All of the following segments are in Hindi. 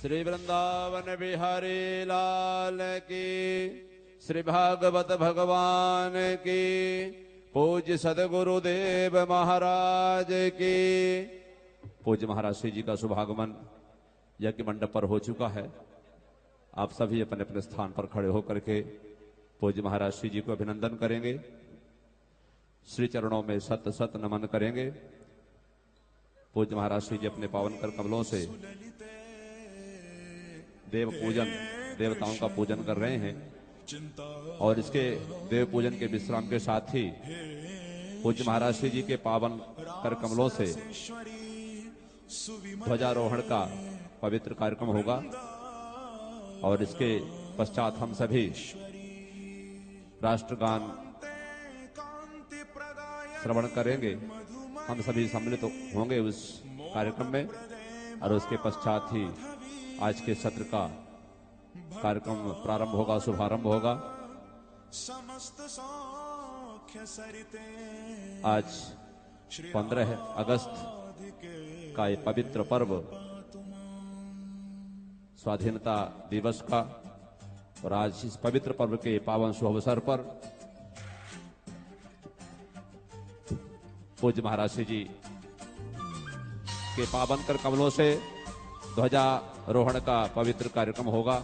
श्री वृंदावन बिहारी लाल की, श्री भागवत भगवान की, पूज्य सदगुरुदेव महाराज की। पूज्य महाराज श्री जी का शुभागमन यज्ञ मंडप पर हो चुका है। आप सभी अपने अपने स्थान पर खड़े होकर के पूज्य महाराज श्री जी को अभिनंदन करेंगे, श्री चरणों में सत सत नमन करेंगे। पूज्य महाराज श्री जी अपने पावन कर कमलों से देव पूजन, देवताओं का पूजन कर रहे हैं और इसके देव पूजन के विश्राम के साथ ही पूज्य महाराज श्री जी के पावन कर कमलों से ध्वजारोहण का पवित्र कार्यक्रम होगा और इसके पश्चात हम सभी राष्ट्रगान श्रवण करेंगे। हम सभी सम्मिलित होंगे उस कार्यक्रम में और उसके पश्चात ही आज के सत्र का कार्यक्रम प्रारंभ होगा, शुभारंभ होगा। आज 15 अगस्त का ये पवित्र पर्व स्वाधीनता दिवस का, और आज इस पवित्र पर्व के पावन शुभ अवसर पर पूज्य महाराज श्री जी के पावन कर कमलों से ध्वजारोहण का पवित्र कार्यक्रम होगा।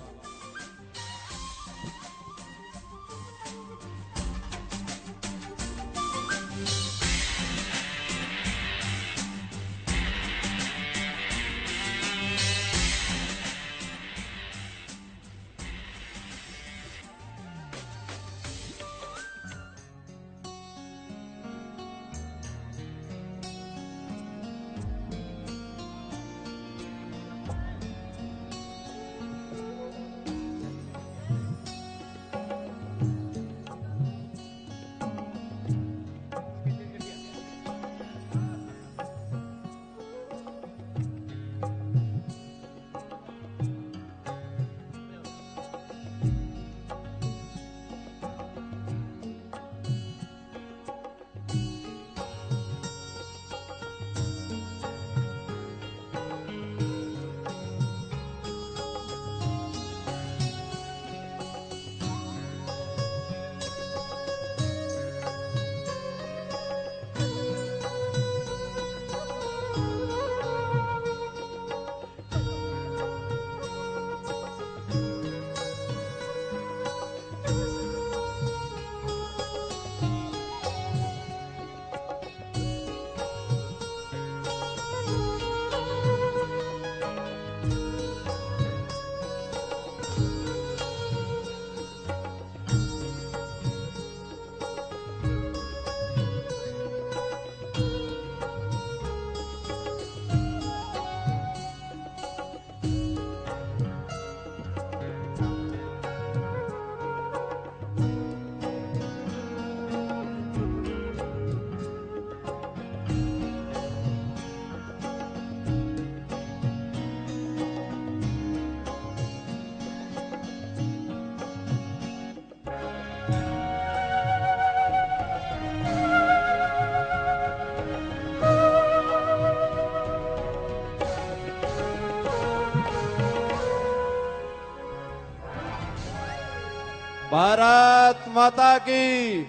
भारत माता की,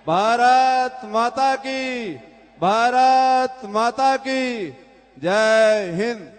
भारत माता की, भारत माता की जय हिंद।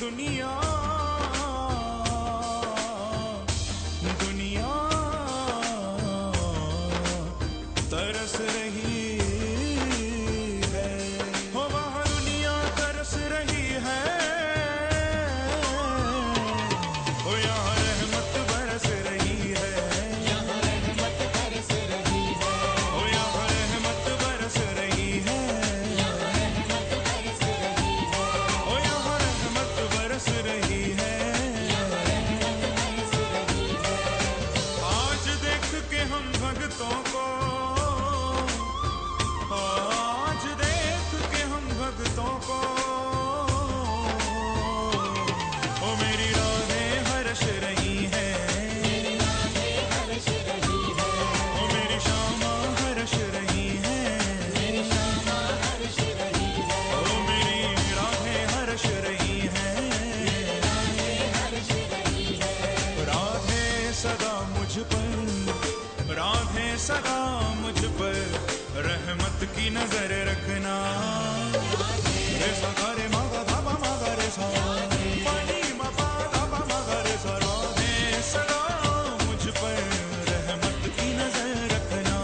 दुनिया दुनिया तरस रही है, हो वहाँ दुनिया तरस रही है, हो यहाँ रहमत बरस रही है, यहाँ रहमत बरस रही है, हो यहाँ रहमत बरस रही है, यहाँ रहमत बरस रही है, हो यहाँ रहमत बरस रही है, यहाँ रहमत बरस रही है। आज देख के हम भक्तों को, आज देख के हम भक्तों को, ओ मेरी राहें हर्ष रही है, मेरी राहें हर्ष रही है, ओ मेरी शामा हर्ष रही है, मेरी शामा हर्ष रही है, ओ मेरी राहें हर्ष रही है, राहें हर्ष रही है। राधे सदा मुझ पर, राधे सदा मुझ पर रहमत की नजर रखना। रे सा गा रे मा गा धा पा मा गा रे सा, मा नी मा पा धा पा मा गा रे सा। राधे सदा मुझ पर रहमत की नजर रखना,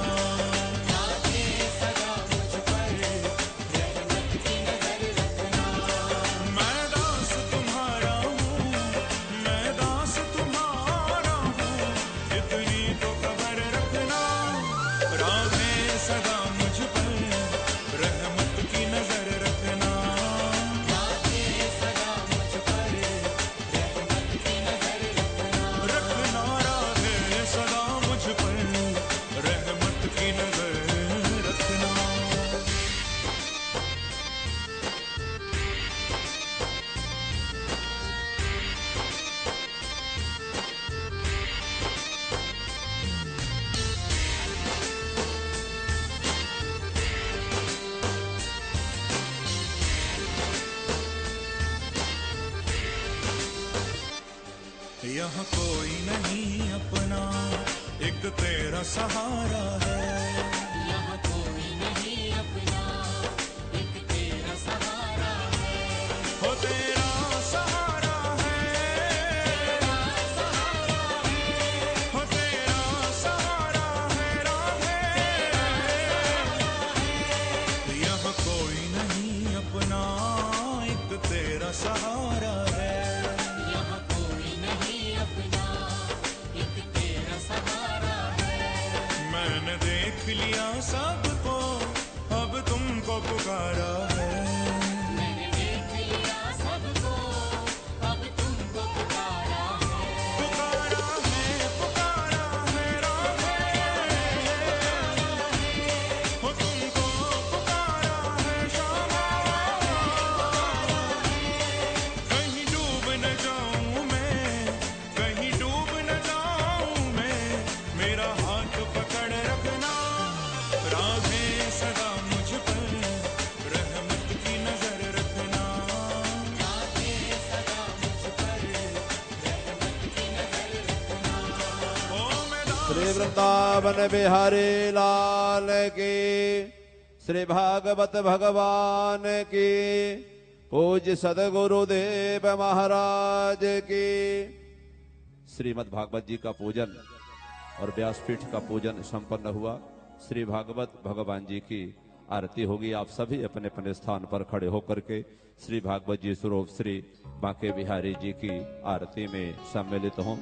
राधे सदा मुझ पर रहमत की नजर रखना। मैं दास तुम्हारा हूँ, मैं दास तुम्हारा हूँ, इतनी तो खबर रखना। राधे सदा मुझ पर रहमत की नजर रखना, राधे सदा मुझ पर रहमत की नजर रखना, रखना राधे सदा मुझ पर रहमत की नजर रखना। यहाँ कोई नहीं अपना, एक तेरा सहारा है, यहाँ कोई नहीं अपना, एक तेरा सहारा है, हो तेरा सहारा है, तेरा सहारा है, हो तेरा सहारा है राधे, यहाँ कोई नहीं अपना, एक तेरा सहारा है, यहाँ कोई नहीं अपना, एक तेरा सहारा है। मैंने देख लिया सबको, अब तुमको पुकारा है, मैंने देख लिया सबको, अब तुमको पुकारा है, पुकारा है, पुकारा है राधे, हो तुमको पुकारा है श्यामा। कहीं डूब न जाऊं मैं, कहीं डूब न जाऊं मैं, मेरा हाथ पकड़ रखना। राधे सदा मुझ पर रहमत की नजर रखना, राधे सदा मुझ पर रहमत की नजर रखना। ओ मैं श्री वृंदावन बिहारी लाल की, श्री भागवत भगवान की, पूज्य सदगुरुदेव महाराज की। श्रीमद् भागवत जी का पूजन और व्यासपीठ का पूजन संपन्न हुआ। श्री भागवत भगवान जी की आरती होगी। आप सभी अपने अपने स्थान पर खड़े होकर के श्री भागवत जी स्वरूप श्री बांके बिहारी जी की आरती में सम्मिलित हों।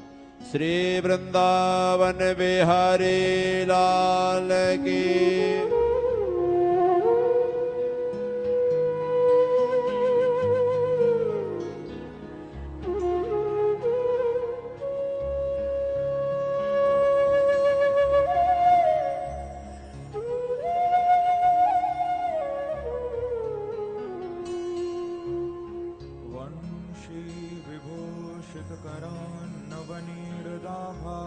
श्री वृंदावन बिहारी लाल की। वंशी विभूषित करान्नवनीरदाहा,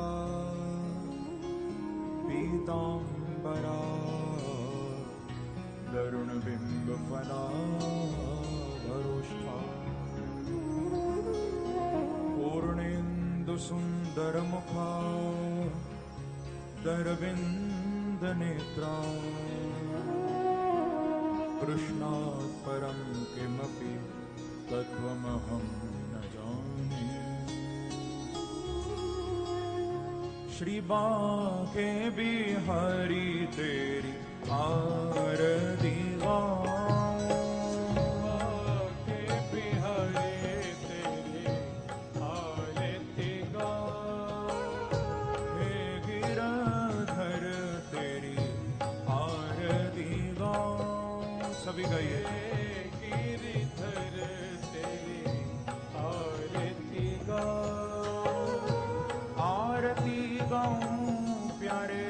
पीताम्बरा तरुणबिम्बफलाधरोष्ठा, पूर्णेन्दुसुन्दरमुखा दरविन्दनेत्रा, कृष्णात् परं किमपि तत्त्वमहं श्री बांके बिहारी तेरी आरती गाऊं, बांके बिहारी तेरी आरती गाऊं, हे गिरधर तेरी आरती गाऊं। सभी गाइए। गिरधर तेरी आरती गाऊं, आरती गाऊं प्यारे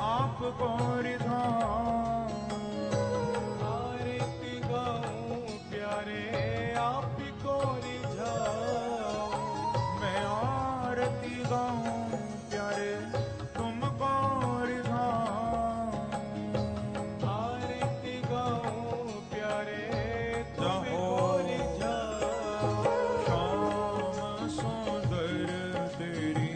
आपको रिझाऊं, आरती गाऊं प्यारे आपको रिझाऊं, मैं आरती गाऊं प्यारे तुमको रिझाऊं, आरती गाऊं प्यारे तुमको रिझाऊं, श्याम सुंदर तेरी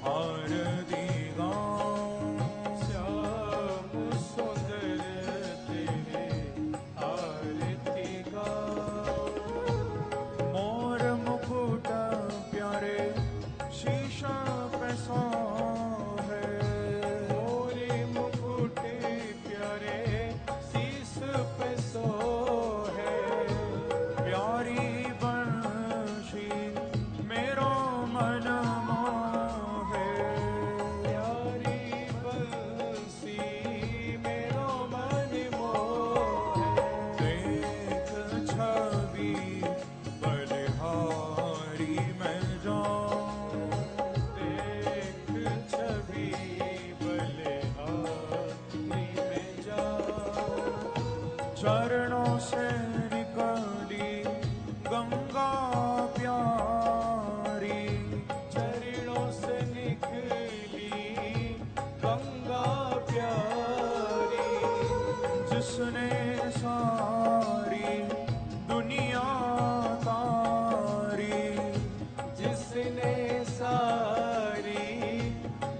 आरती गाऊं, श्याम सुंदर तेरी आरती गाऊं, मोर मुकुट प्यारे शीश पे सोहे, मोरे मुकुट प्यारे शीश पे सोहे, प्यारी बंशी मेरो मन मोहे, प्यारी बंसी मेरो मन मोहे, देख छवि बलिहारी मैं जाऊं, देख छवि बलिहारी मैं जाऊं, चरणों से निकली गंगा प्यारी, चरणों से निकली गंगा प्यारी, जिसने सारी दुनिया तारी, जिसने सारी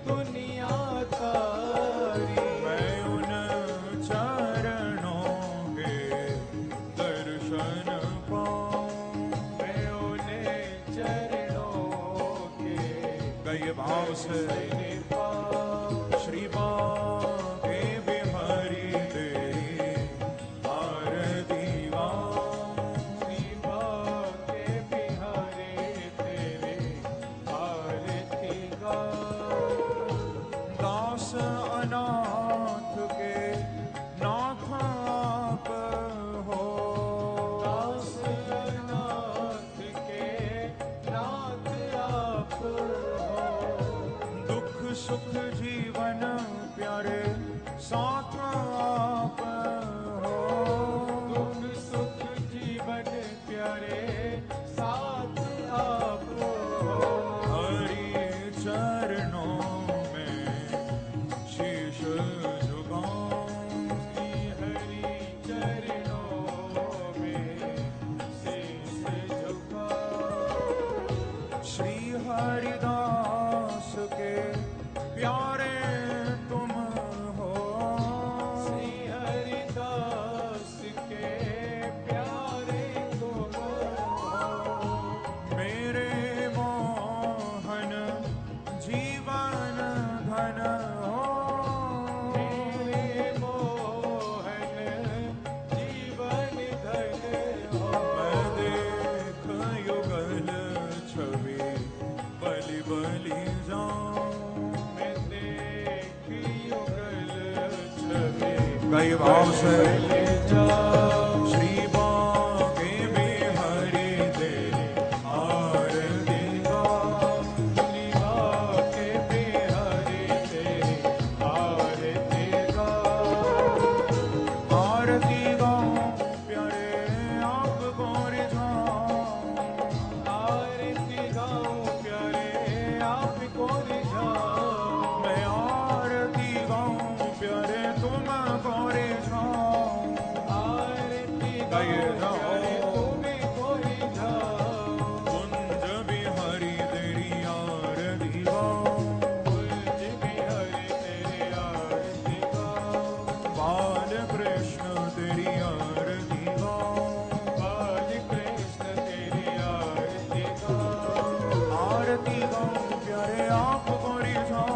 दुनिया तारी, मैं उन चरणों के दर्शन पाऊं, मैं उन्हें चरणों के गए भाव से श्री बांके बिहारी तेरी आरती गाऊं, श्री बांके बिहारी तेरी आरती गाऊं, दास अनाथ के नाथ आप हो, दास अनाथ के नाथ आप हो, दुख सुख जीवन प्यारे साथ आप हो, दुख सुख जीवन प्यारे साथ आप हो, हरि चरणों में शीश झुकाऊं, हरि चरणों में शीश झुकाऊं, श्री हरिदास के प्यारे तुम हो, श्री हरिदास के प्यारे तुम हो, मेरे मोहन जीवन धन हो, मेरे मोहन जीवन धन हो, मैं देख युगल छवि बलि बलि जाऊं, मैं देख युगल छवि कई भाव से श्री बांके बिहारी तेरी आरती गाऊं, श्री बांके बिहारी तेरी आरती गाऊं, आरती गाऊं प्यारे आपको रिझाऊं, आरती गाऊं प्यारे आपको रिझाऊं, मैं आरती गाऊं प्यारे तुमको रिझाऊं, आरती गाऊं प्यारे तुमको रिझाऊं, कुंज बिहारी तेरी आरती गाऊं, कुंज बिहारी तेरी आरती गाऊं, बाल कृष्ण तेरी आरती गाऊं, बाल कृष्ण तेरी आरती गाऊं, आरती गाऊं प्यारे आपको रिझाऊं,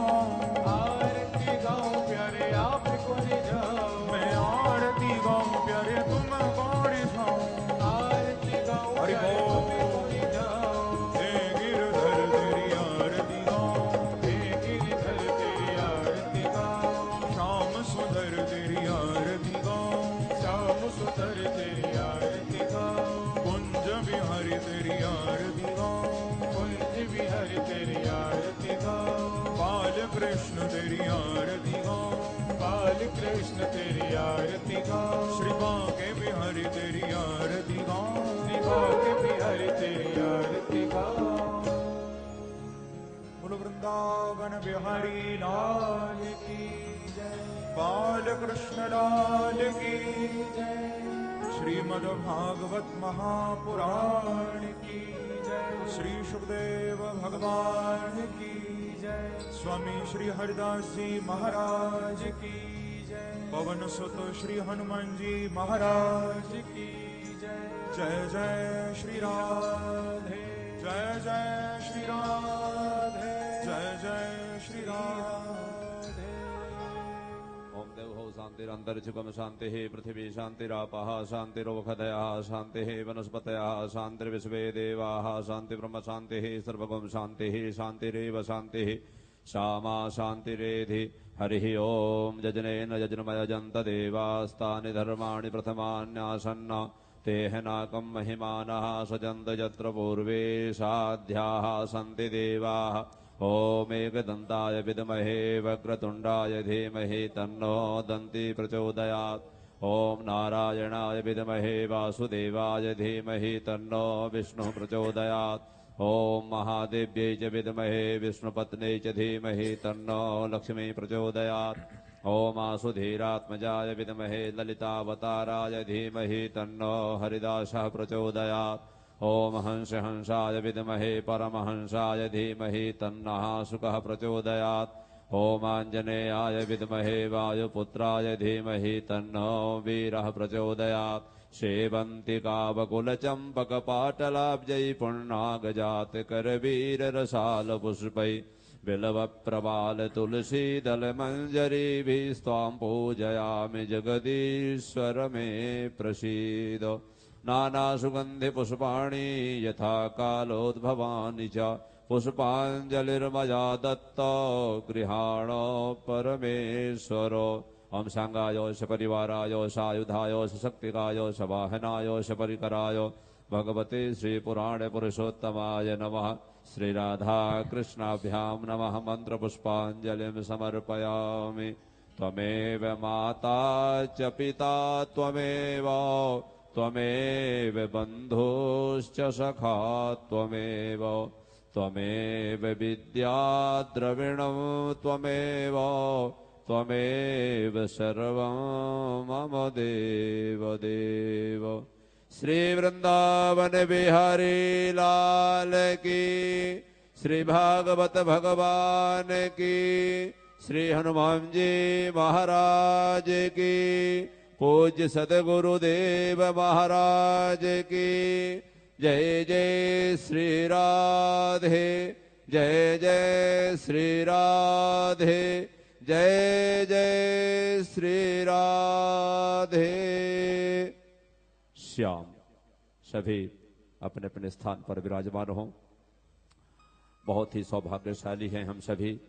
कृष्ण तेरी आरती गाऊं, बाल कृष्ण तेरी आरती गाऊं, श्री बांके बिहारी तेरी आरती गाऊं, श्री बांके बिहारी तेरी आरती गाऊं। बोलो वृंदावन बिहारी लाल की जय, बाल कृष्ण लाल की जय, श्रीमद् भागवत महापुराण की जय, श्री सुखदेव भगवान की जय, स्वामी श्री हरिदास जी महाराज की जय, पवन सुत श्री हनुमान जी महाराज की जय, जय जय श्री राधे, जय जय श्री राधे, जय जय श्री राधे। ओम देवो शांतिरंतरिक्षुकम शांति पृथ्वी शांतिरापः शांतिरोषधयः शांति वनस्पतयः शांतिर्विश्वे देवाः शांति ब्रह्म शांति सर्वगुण शांति शांतिरेव शांति श्यामा शांतिरेधि हरिः ओम यजनेन यजनमयजन्त देवास्तानि धर्माणि प्रथमान्यासन्न तेह नाकं महिमानः सजन्त यत्र पूर्वे साध्याः सन्ति देवाः। ओम एकदन्ताय विद्महे वक्रतुण्डाय धीमहि तन्नो दन्ति प्रचोदयात्। ओम नारायणाय विद्महे वासुदेवाय धीमहि तन्नो विष्णुः प्रचोदयात्। ओम महादेव्यै च विद्महे विष्णुपत्न्यै च धीमहि तन्नो लक्ष्मी प्रचोदयात्। ओम आसुधीरात्मजाय विद्महे ललितावताराय धीमहि तन्नो हरिदासः प्रचोदयात्। ओम हंस हंसाय विद्महे परमहंसाय धीमहि तन्नः शुकः प्रचोदयात्। ओम आञ्जनेयाय विद्महे वायुपुत्राय धीमहि तन्नो वीरः प्रचोदयात्। सेवन्तिकावकुलचम्पकपाटलाब्जै पुण्णागजातकरवीररसालपुष्पै बिल्वप्रवालतुलसीदलमञ्जरीभिस्त्वां पूजयामि जगदीश्वर मे प्रसीद। नानासुगन्धिपुष्पाणि यथा कालोद्भवानि च पुष्पाञ्जलिर्मया दत्त गृहाण परमेश्वर। ओम सांगाय सपरिवाराय सायुधाय सशक्तिकाय सवाहनाय सपरिकराय भगवते श्री पुराण पुरुषोत्तमाय नमः। श्री राधा कृष्णाभ्यां नमः। मंत्र पुष्पांजलिं समर्पयामि। त्वमेव माता च पिता त्वमेव त्वमेव बन्धुश्च सखा त्वमेव त्वमेव विद्या द्रविणं त्वमेव त्वमेव सर्वं मम देव देव। श्री वृंदावन बिहारी लाल की, श्री भागवत भगवान की, श्री हनुमान जी महाराज की, पूज्य सद्गुरुदेव महाराज की जय। जय श्री राधे, जय जय श्री राधे, जय जय श्री राधे। श्याम सभी अपने अपने स्थान पर विराजमान हों। बहुत ही सौभाग्यशाली हैं हम सभी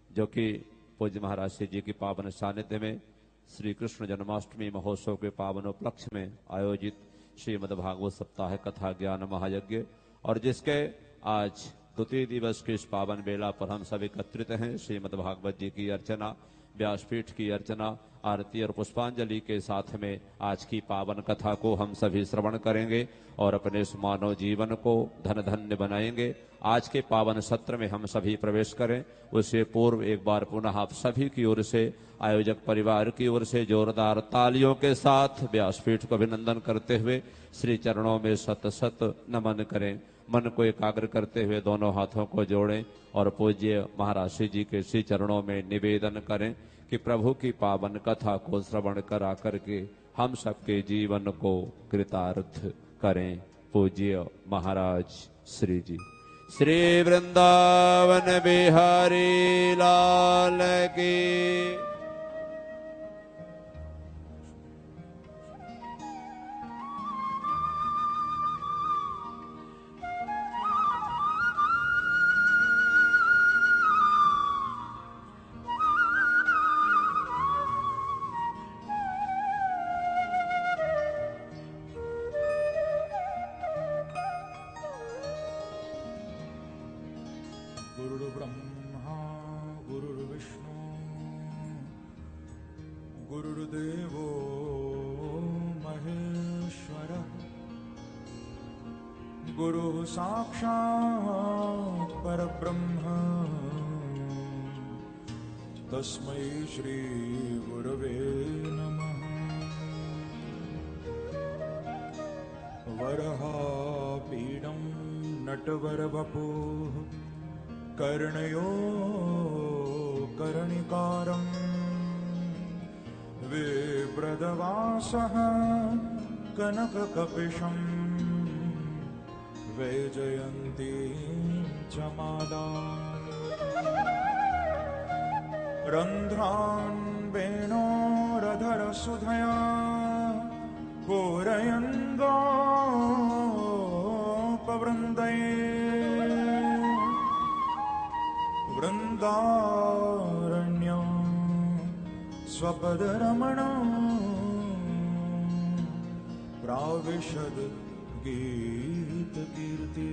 जो कि पूज्य महाराज श्री जी की पावन सानिध्य में श्री कृष्ण जन्माष्टमी महोत्सव के पावन उपलक्ष्य में आयोजित श्रीमद् भागवत सप्ताह कथा ज्ञान महायज्ञ और जिसके आज द्वितीय दिवस की इस पावन बेला पर हम सब एकत्रित हैं। श्रीमद् भागवत जी की अर्चना, व्यासपीठ की अर्चना, आरती और पुष्पांजलि के साथ में आज की पावन कथा को हम सभी श्रवण करेंगे और अपने इस मानव जीवन को धन धन्य बनाएंगे। आज के पावन सत्र में हम सभी प्रवेश करें उससे पूर्व एक बार पुनः आप सभी की ओर से, आयोजक परिवार की ओर से जोरदार तालियों के साथ व्यासपीठ को अभिनंदन करते हुए श्री चरणों में सत सत नमन करें। मन को एकाग्र करते हुए दोनों हाथों को जोड़ें और पूज्य महाराज श्री जी के श्री चरणों में निवेदन करें कि प्रभु की पावन कथा को श्रवण करा करके हम सबके जीवन को कृतार्थ करें। पूज्य महाराज श्री जी। श्री वृंदावन बिहारी लाल की। गुरुर्ब्रह्मा गुरुर्विष्णु गुरुः साक्षात् परब्रह्म तस्मै श्री गुरवे नमः। वरहापीडं नटवरवपुः कर्णयो कर्णिकारम् विप्रदवासः कनककपिशम् वैजयन्ती च माला रन्ध्रान् वेणोरधरसुधया पूरयन् गोपवृन्दये वृन्दारण्यं स्वपदरमणं प्राविशद् गीतकीर्ति।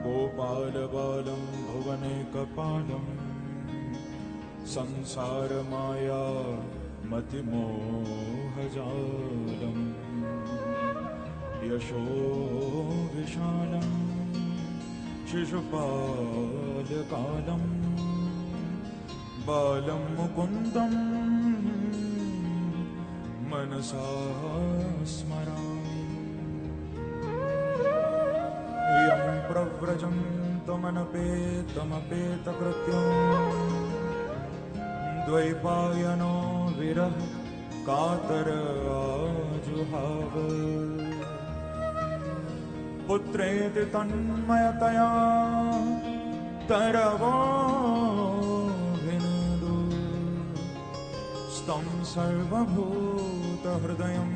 गोपालबालं भुवनैकपालं संसारमाया मतिमोहजालं यशो विशालं शिशुपालकालं बालं मुकुन्दं मनसा स्मरामि। यं प्रव्रजन्तमनपेतमपेतकृत्यं द्वैपायनो विरह कातर आजुहाव पुत्रेति तन्मयतया तरवोऽभिनेदु तं सर्वभूतहृदयं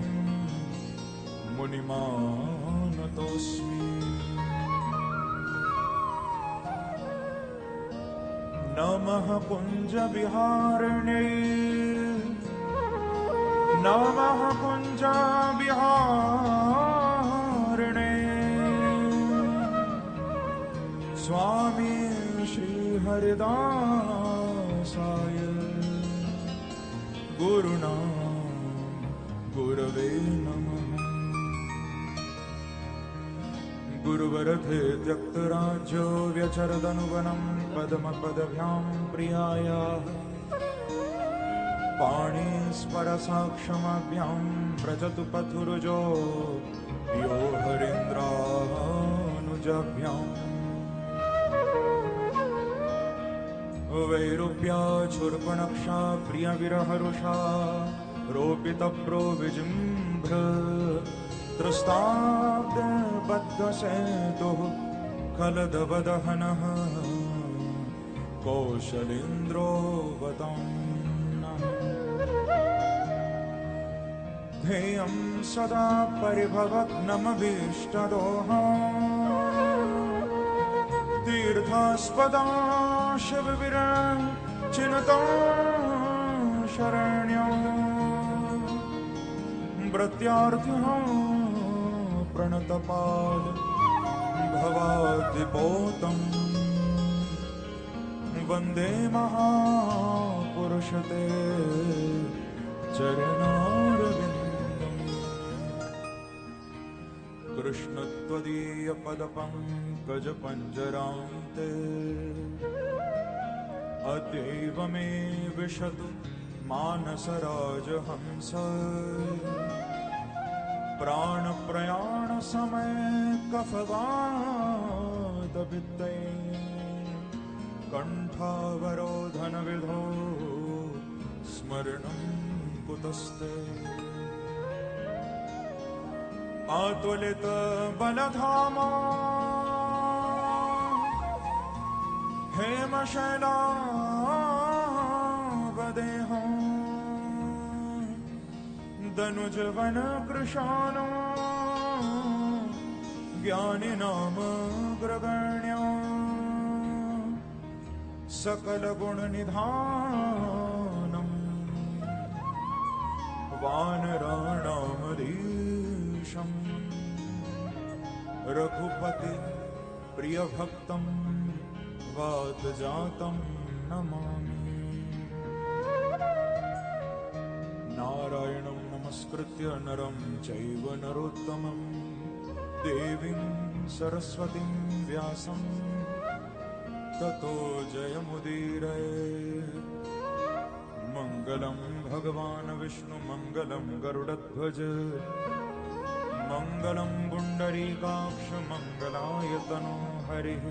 मुनिमानतोऽस्मि। नमः कुञ्जविहारिण्यै नमः कुञ्जविहारिणे स्वामी श्रीहरिदासाय गुरुणां गुरवे नमः। गुरुवरथे त्यक्तराज्यो व्यचरदनुवनं पद्मपदभ्यां प्रियायाः पाणिस्परसाक्षमाभ्यां व्रजतु पथुरुजो यो हरीन्द्रानुजाभ्याम्। वैरूप्याचूर्पणक्षा प्रियविरहरुषा रोपितप्रो विजिम्भ्र त्रस्ताब्दबद्धसेतुः खलदवदहनः कौशलेन्द्रो वतम्। ध्येयं सदा परिभवग्नमभीष्टदोहाम् तीर्थास्पदा शिवविरचिनुतं शरण्यं व्रत्यार्थिनो प्रणतपाद भवाद्दिपोतं वन्दे महापुरुषते चरणारविन्दम्। कृष्ण त्वदीयपदपङ्कजपञ्जरान्ते अद्यैव मे विशतु मानसराजहंस प्राणप्रयाणसमये कफवातवित्ते कण्ठावरोधनविधौ स्मरणं कुतस्ते। अतुलितबलधामा हेमशैलावदेहो दनुजवनकृशानो ज्ञानिनामग्रगण्यो सकलगुणनिधानम् वानराणामधीशम् रघुपति प्रियभक्तं वातजातं नमामि। नारायणं नमस्कृत्य संस्कृत्य नरं चैव नरोत्तमं देवीं सरस्वतीं व्यासं ततो जयमुदीरये। मङ्गलं भगवान् विष्णु मङ्गलं गरुडध्वज मङ्गलं पुण्डरीकाक्ष मङ्गलाय तनो हरिः।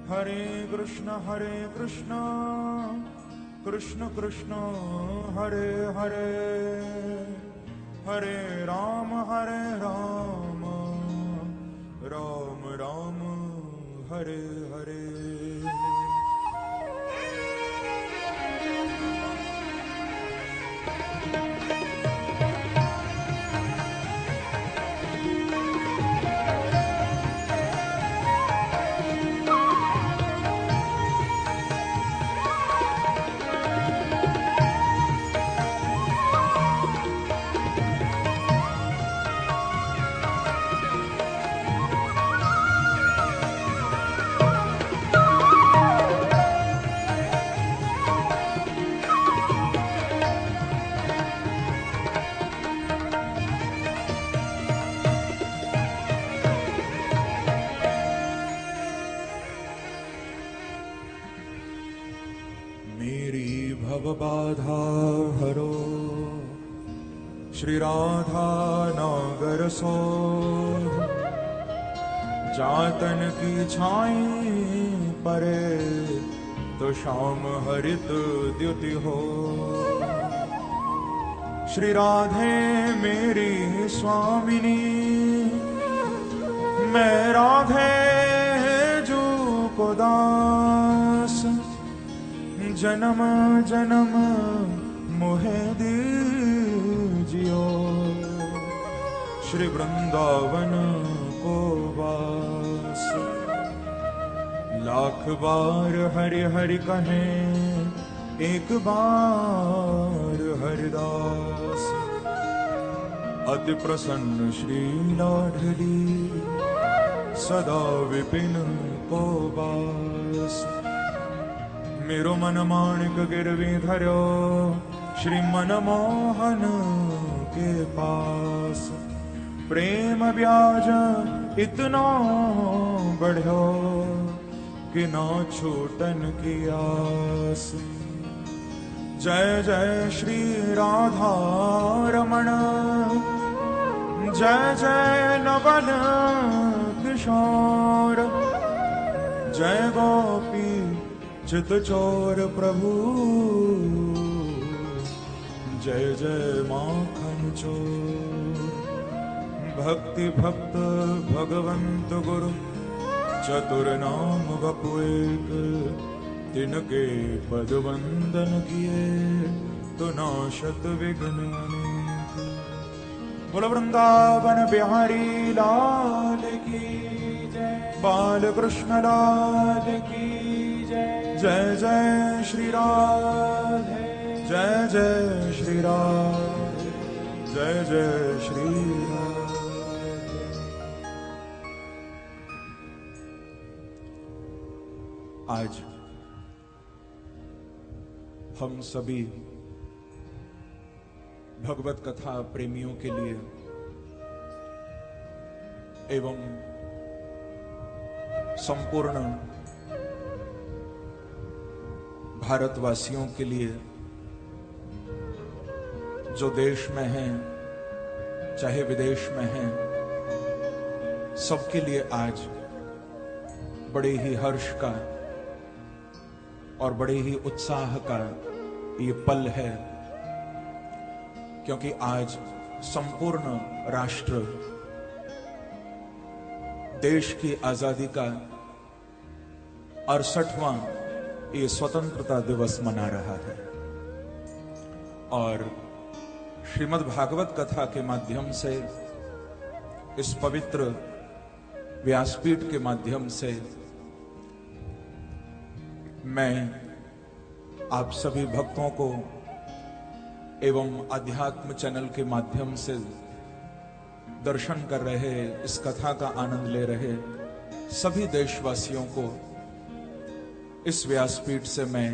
हरे कृष्ण कृष्ण कृष्ण हरे हरे, हरे राम राम राम हरे हरे। बाधा हरो श्री राधा नागर सो, जातन की छाई परे तो शाम हरित द्युति हो। श्री राधे मेरी स्वामिनी, मैं राधे जो को दास, जन्म जन्म मोहे दीजियो श्री वृंदावन को वास। लाख बार हरि हरि कहें, एक बार हरिदास। अति प्रसन्न श्री लाडली, सदा विपिन को वास। मेरो मन माणिक गिरवी धरो, श्री मनमोहन के पास। प्रेम ब्याज इतना बढ़ो, कि ना छूटन की आस। जय जय श्री राधा रमण, जय जय नवल किशोर। जय गोपी चित चोर प्रभु, जय जय माखन चोर। भक्ति भक्त भगवंत गुरु, चतुर नाम बपु एक। तिनके पद वंदन किए, तो नाशत विघ्न अनेक। बोल वृंदावन बिहारी लाल की जय, बाल कृष्ण लाल की जय। जय श्री राधे, जय जय श्री राधे, जय जय श्री राधे। आज हम सभी भगवत कथा प्रेमियों के लिए एवं संपूर्ण भारतवासियों के लिए, जो देश में हैं चाहे विदेश में हैं, सबके लिए आज बड़े ही हर्ष का और बड़े ही उत्साह का ये पल है, क्योंकि आज संपूर्ण राष्ट्र देश की आजादी का 68वां ये स्वतंत्रता दिवस मना रहा है। और श्रीमद् भागवत कथा के माध्यम से, इस पवित्र व्यासपीठ के माध्यम से मैं आप सभी भक्तों को एवं अध्यात्म चैनल के माध्यम से दर्शन कर रहे, इस कथा का आनंद ले रहे सभी देशवासियों को इस व्यासपीठ से मैं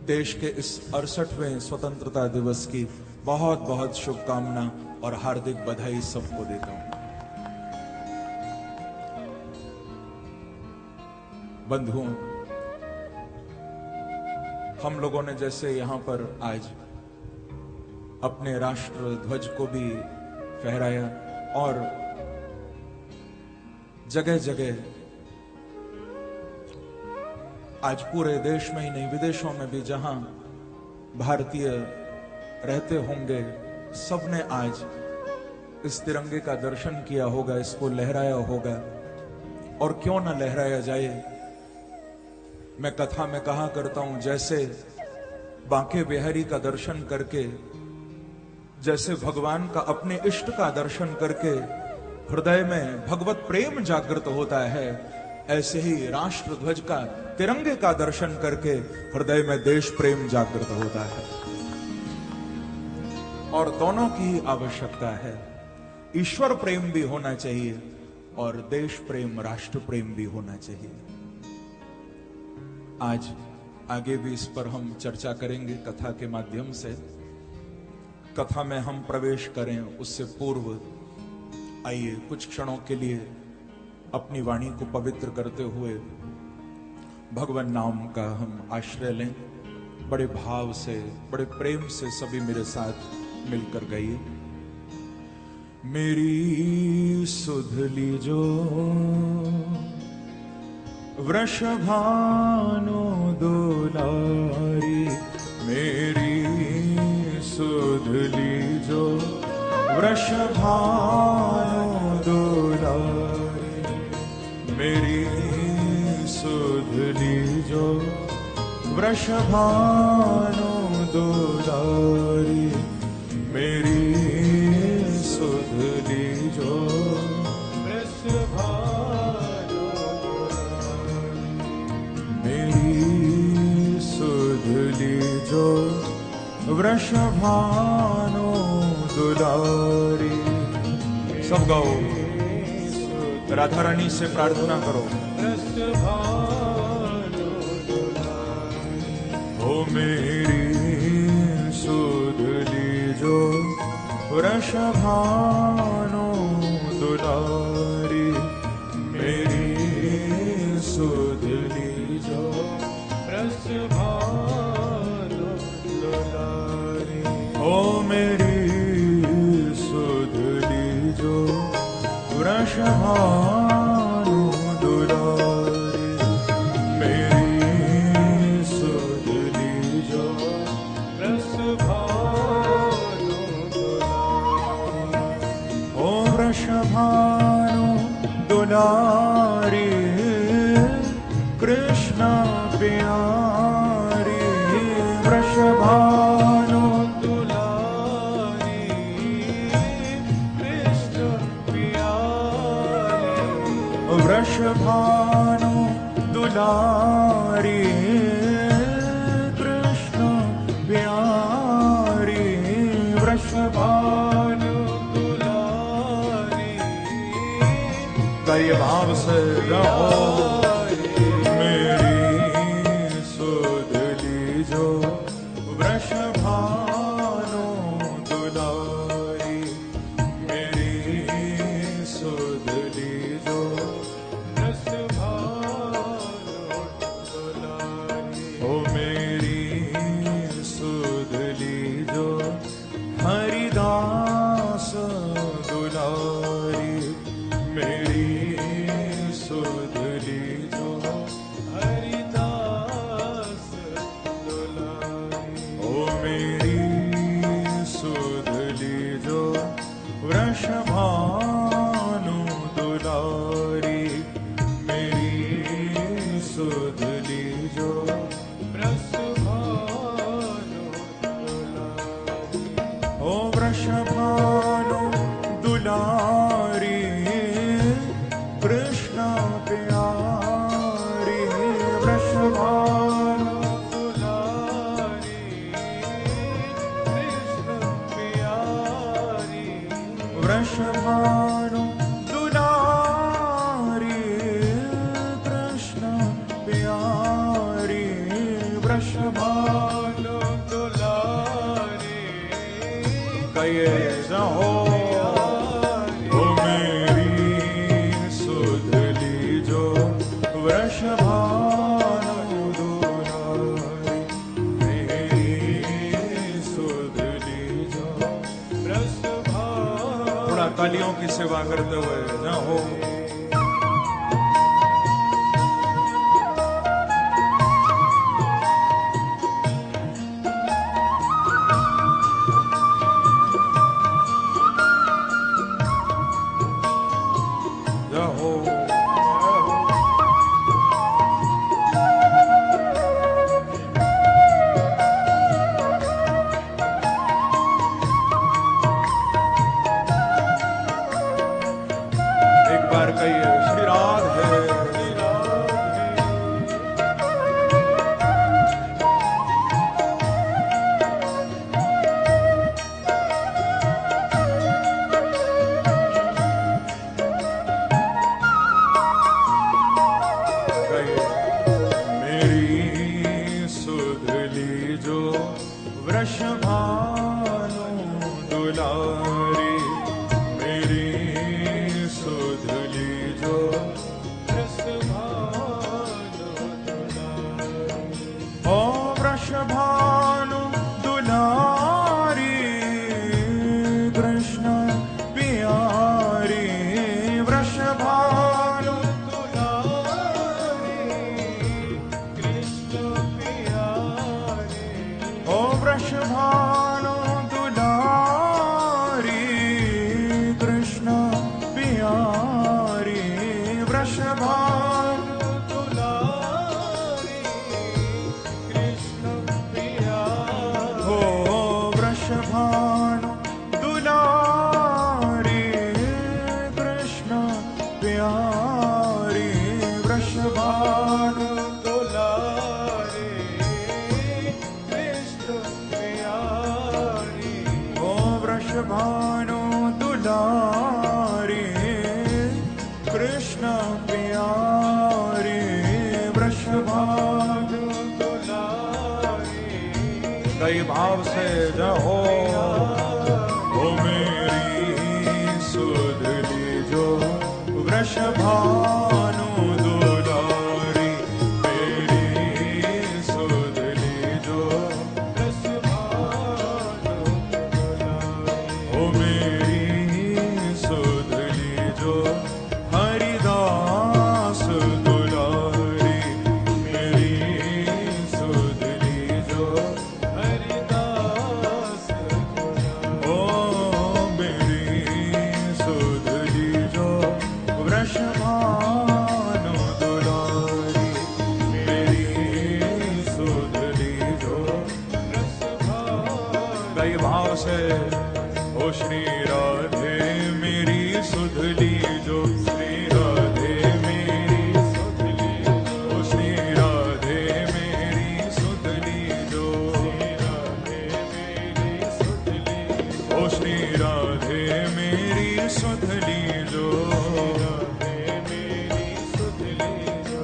देश के इस 68वें स्वतंत्रता दिवस की बहुत बहुत शुभकामना और हार्दिक बधाई सबको देता हूं। बंधुओं, हम लोगों ने जैसे यहां पर आज अपने राष्ट्र ध्वज को भी फहराया और जगह जगह आज पूरे देश में ही नहीं विदेशों में भी जहां भारतीय रहते होंगे सबने आज इस तिरंगे का दर्शन किया होगा, इसको लहराया होगा। और क्यों ना लहराया जाए। मैं कथा में कहा करता हूं, जैसे बांके बिहारी का दर्शन करके, जैसे भगवान का अपने इष्ट का दर्शन करके हृदय में भगवत प्रेम जागृत होता है, ऐसे ही राष्ट्र ध्वज का तिरंगे का दर्शन करके हृदय में देश प्रेम जागृत होता है। और दोनों की आवश्यकता है। ईश्वर प्रेम भी होना चाहिए और देश प्रेम, राष्ट्र प्रेम भी होना चाहिए। आज आगे भी इस पर हम चर्चा करेंगे कथा के माध्यम से। कथा में हम प्रवेश करें उससे पूर्व आइए कुछ क्षणों के लिए अपनी वाणी को पवित्र करते हुए भगवान नाम का हम आश्रय लें। बड़े भाव से, बड़े प्रेम से सभी मेरे साथ मिलकर गाइए। मेरी सुध लीजो वृषभानु दुलारी, मेरी सुध लीजो वृषभानु दुलारी, मेरी सुध लीजो वृषभानु दुलारी, मेरी सुध लीजो वृषभानु दुलारी, मेरी सुध लीजो वृषभानु दुलारी। सब गाओ, राधा रानी से प्रार्थना करो। ओ मेरी सुध लीजो वृषभानु दुलारी, मेरी सुध लीजो वृषभानु दुलारी। ओ मेरी सुध लीजो वृषभानु दुलारी, मेरी सुध लीजो वृषभानु दुलारी। ओ वृषभानु दुलारी, कृष्ण प्यारी, वृषभानु दुलारी, कृष्ण प्यारी, वृषभानु दुलारी, कृष्ण प्यारी, वृषभानु दुलारी। कई भाव से रहो। मेरी सुध लीजो वृषभानु दुलारी, मेरी सुध लीजो वृषभानु दुलारी। ओ मेरी सुध लीजो हरिदास दुलारी, मेरी सुध लीजो हरिदास दुलारी। ओ मेरी सुध लीजो वृषभानु दुलारी, मेरी सुध लीजो वृषभानु दुलारी। ओ वृषभानु दुलारी, कृष्ण प्यारी, वृषभानु दुलारी, कृष्ण प्यारी, वृषभानु दुलारी, कृष्ण प्यारी, वृषभानु गाइए जाओ ओ मेरी सुधली जो वृषभानु दुलारी, मेरी सुधली जो वृषभानु। थोड़ा तालियों की सेवा करते हुए जाओ। कई भाव से जाओ ओ मेरी सुधली जो वृषभानु दुलारी, मेरी सुधली जो वृषभानु दुलारी, ओ मेरी सुधली जो हरिदास दुलारी, मेरी सुधली जो ओ श्री राधे मेरी सुधली जो, श्री राधे मेरी सुधली, ओ श्री राधे मेरी सुधली जो, ओ श्री राधे मेरी सुधली जो,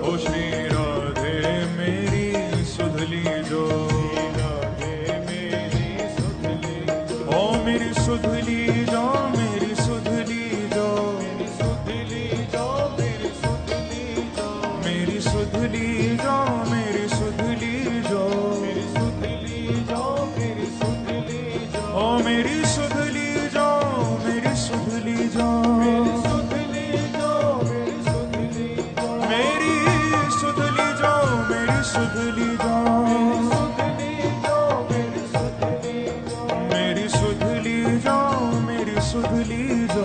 ओ श्री राधे मेरी सुधली जो, मेरी सुधली जो, मेरी सुधली जो, मेरी सुधली जो, मेरी सुधली जो, ओ मेरी सुधली जो, मेरी सुधली जो, मेरी सुधली जो, मेरी सुधली जो,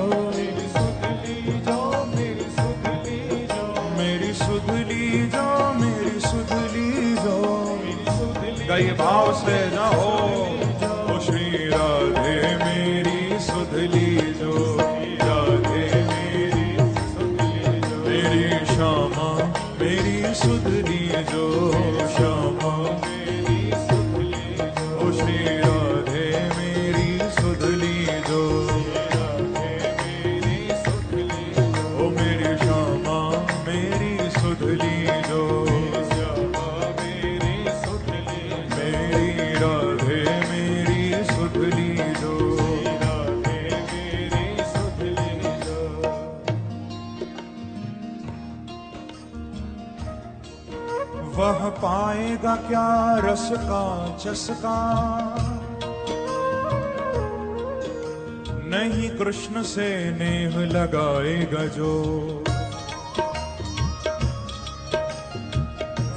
सुधली जो, मेरी सुधली जो, मेरी सुधली जो, गई भाव से जाओ ओ श्री राधे मेरी सुधली जो, राधे मेरी सुधली जो, मेरी श्यामा मेरी सुधली जो, श्यामा मेरी सुधली जो, ओ श्री राधे मेरी सुधली जो, सुधली जो, मेरी राधे मेरी सुधली जो, पाएगा क्या रस का चस्का, नहीं कृष्ण से नेह लगाएगा जो,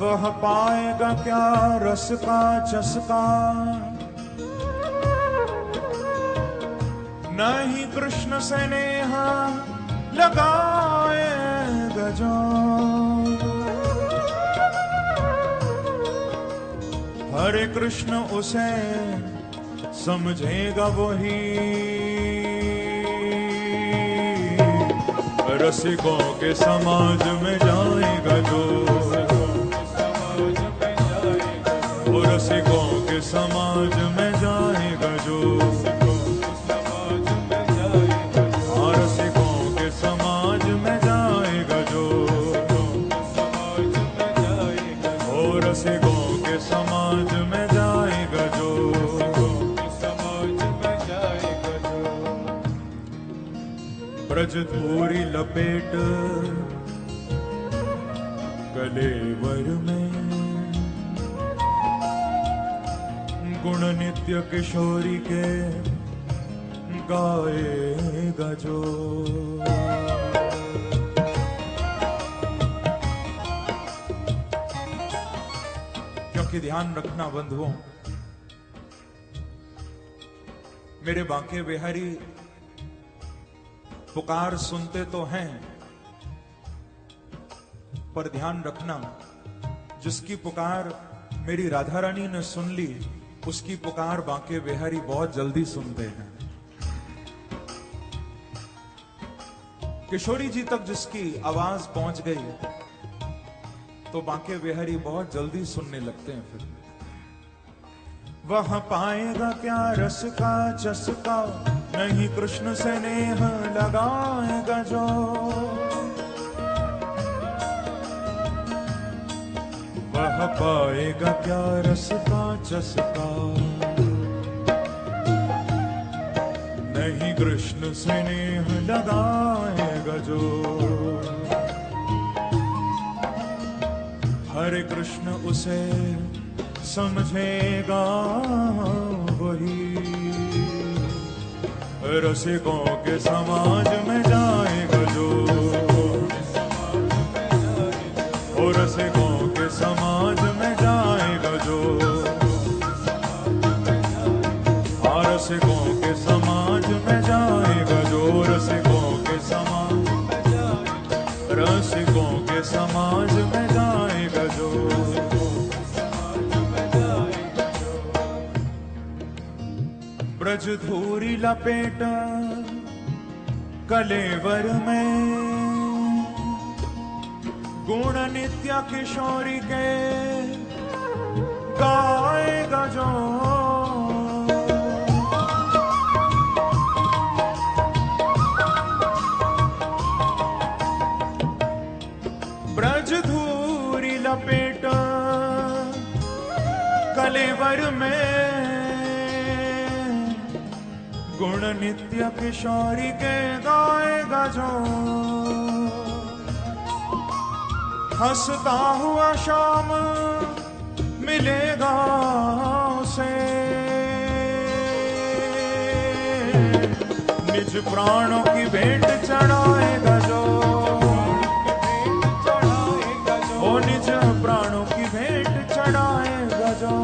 वह पाएगा क्या रस का चस्का, नहीं कृष्ण से नेह लगाएगा जो। हरे कृष्ण उसे समझेगा वही, रसिकों के समाज में जाएगा जो, वो रसिकों के समाज में जाएगा जो, रसिकों के समाज में जाएगा जो, ओ रसिकों के समाज में जाएगा जो। ब्रज धूरी लपेट कलेवर में, गुण नित्य किशोरी के गाएगा जो। क्योंकि ध्यान रखना बंधुओं, मेरे बांके बिहारी पुकार सुनते तो हैं, पर ध्यान रखना, जिसकी पुकार मेरी राधा रानी ने सुन ली, उसकी पुकार बांके बिहारी बहुत जल्दी सुनते हैं। किशोरी जी तक जिसकी आवाज पहुंच गई, तो बांके बिहारी बहुत जल्दी सुनने लगते हैं। फिर वह पाएगा क्या रस का चस्का, नहीं कृष्ण से नेह लगाएगा जो, वह पाएगा क्या रस का चस्का, नहीं कृष्ण से नेह लगाएगा जो। हरे कृष्ण उसे समझेगा वही, रसिकों के समाज में जाएगा जो, और रसिकों के समाज में जाएगा जो, रसिकों के समाज में जाएगा जो, रसिकों के समाज, रसिकों के समाज में जाएगा जो। ब्रज धूरी लपेट कलेवर में, गुण नित्य किशोरी के गाएगा जो, ब्रज धूरी लपेट कलेवर में, गुण नित्य किशोरी के गाएगा जो, हंसता हुआ शाम मिलेगा उसे, निज प्राणों की भेंट चढ़ाएगा जो, ओ निज प्राणों की भेंट चढ़ाएगा जो,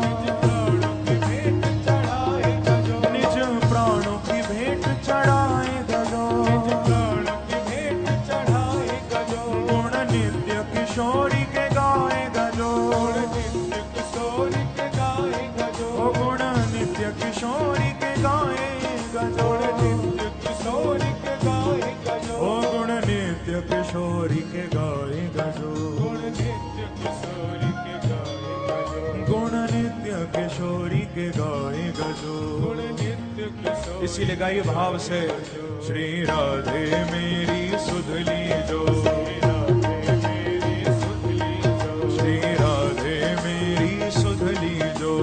चढ़ाएगा जो, गुण नित्य किशोरी के गाएगा जो, ओ गुण नित्य किशोरी के गाएगा जो, ओ गुण नित्य किशोरी के गाएगा जो, गुण नित्य किशोरी के गाएगा जो। इसीलिए गाइए भाव से, श्री राधे मेरी सुधली जो, श्री राधे मेरी सुधली जो,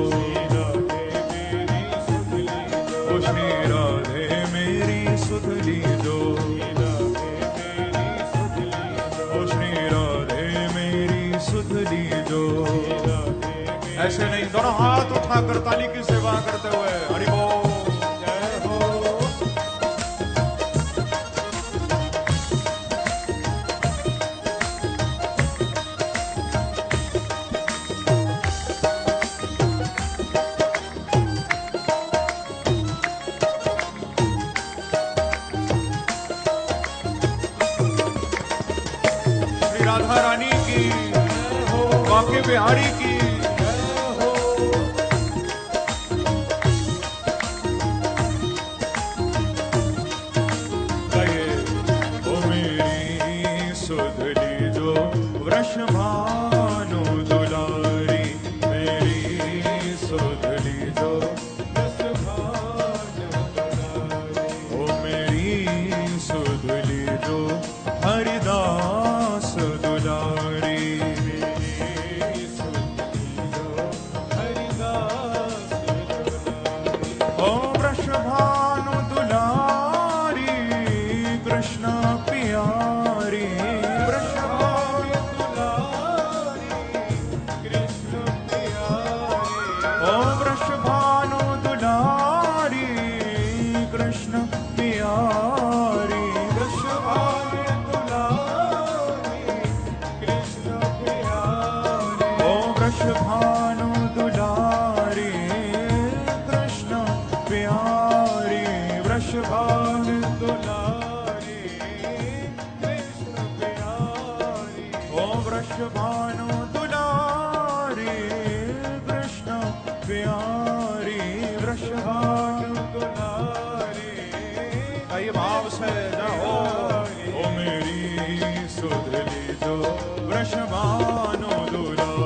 ओ श्री राधे मेरी सुधली जो, ओ श्री राधे मेरी सुधली जो, दोनों हाथ उठाकर ताली की सेवा करते हुए हरि बोल जय हो। श्री राधा रानी की बांके बिहारी की सुधली जो वृषभानु दुलारी मेरी सुधली जो ओ मेरी सुधली जो हरिदास दुलारी मेरी सुधली जो हरिदास ओ वृषभानु दुलारी कृष्ण प्यारी भानु दुलारी कृष्ण प्यारी वृषभानु दुलारी कृष्ण प्यारी ओ वृषभानु दुलारी कृष्ण प्यारी वृषभानु दुलारी कई भाव से जाओ ओ मेरी सुधली जो वृषभानु दुलारी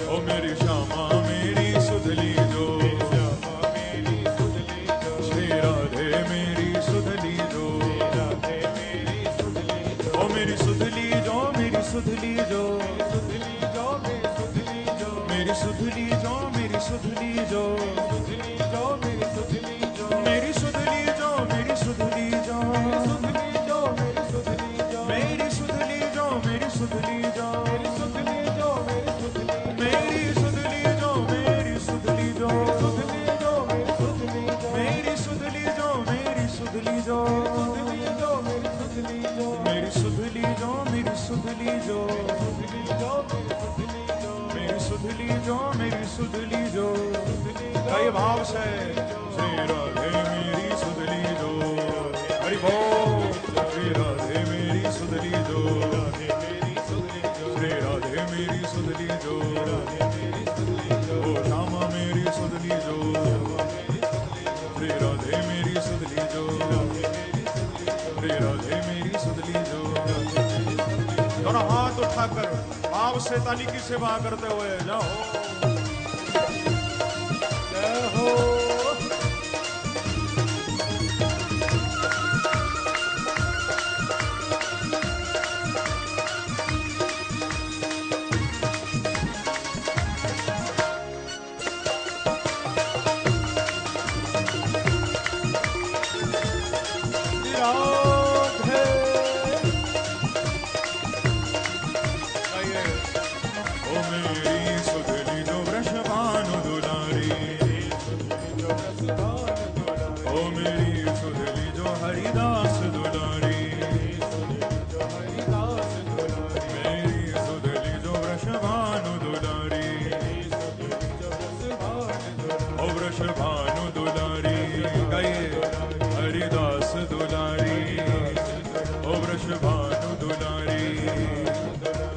ओ मेरी श्यामा मेरी सुधली जो श्री राधे मेरी सुधली जो ओ मेरी सुधली जो मेरी सुधली जो मेरी सुधली जो मेरी सुधली जो मेरी सुधली जो मेरी सुधली जो मेरी सुधली जो मेरी सुधली जो मेरी सुधली जो मेरी सुधली जो मेरी सुधली जो मेरी सुधली जो कई भाव से श्री राधे मेरी सुधली जो हरि बोल श्री राधे मेरी सुधली जो श्री राधे मेरी सुधली जो ओ श्यामा मेरी सुधली जो श्री राधे मेरी सुधली जो श्री राधे मेरी सुधली जो दोनों हाथ उठाकर भाव से ताली की सेवा करते हुए जाओ जय हो। वृषभानु दुलारी गए हरिदास दुलारी ओ वृषभानु दुलारी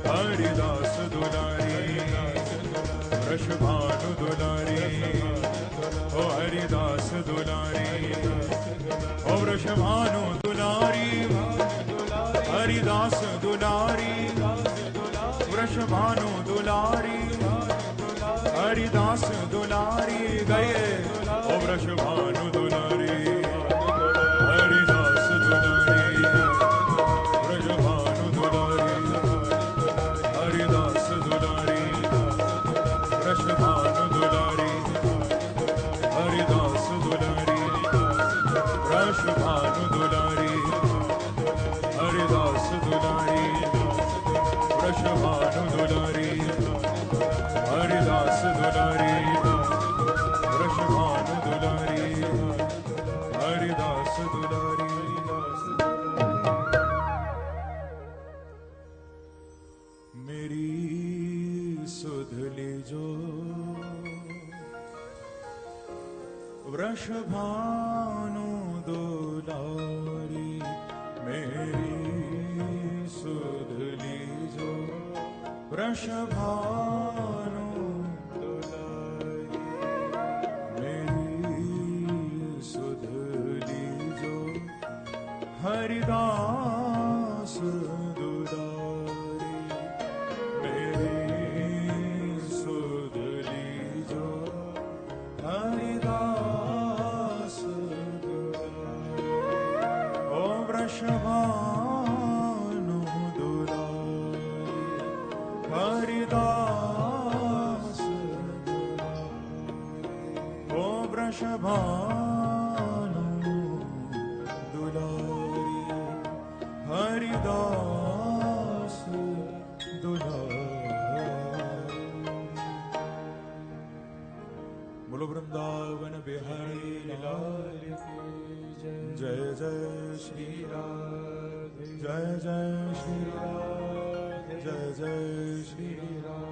हरिदास दुलारी वृषभानु दुलारी ओ हरिदास दुलारी ओ वृषभानु दुलारी हरिदास दुलारी वृषभानु दुलारी हरिदास दुलारी गए ओ वृषभानु दुलारी। हरिदास दुलारी वृषभानु दुलारी हरिदास दुलारी वृषभानु दुलारी हरिदास दुलारी मेरी सुध लीजो वृषभानु दुलारी मेरी सुध लीजो वृषभानु दुलारी मेरी सुध लीजो हरिदास दुलारी मेरी सुध लीजो हरिदास दुलारी ओ वृषभानु दुलारी हरिदास दुलारी ओ वृषभानु दुलारी हरिदास दुलारी। बोलो वृंदावन बिहारी लाल की जय जय श्री राधे जय जय श्री राधे जय जय श्री राधे।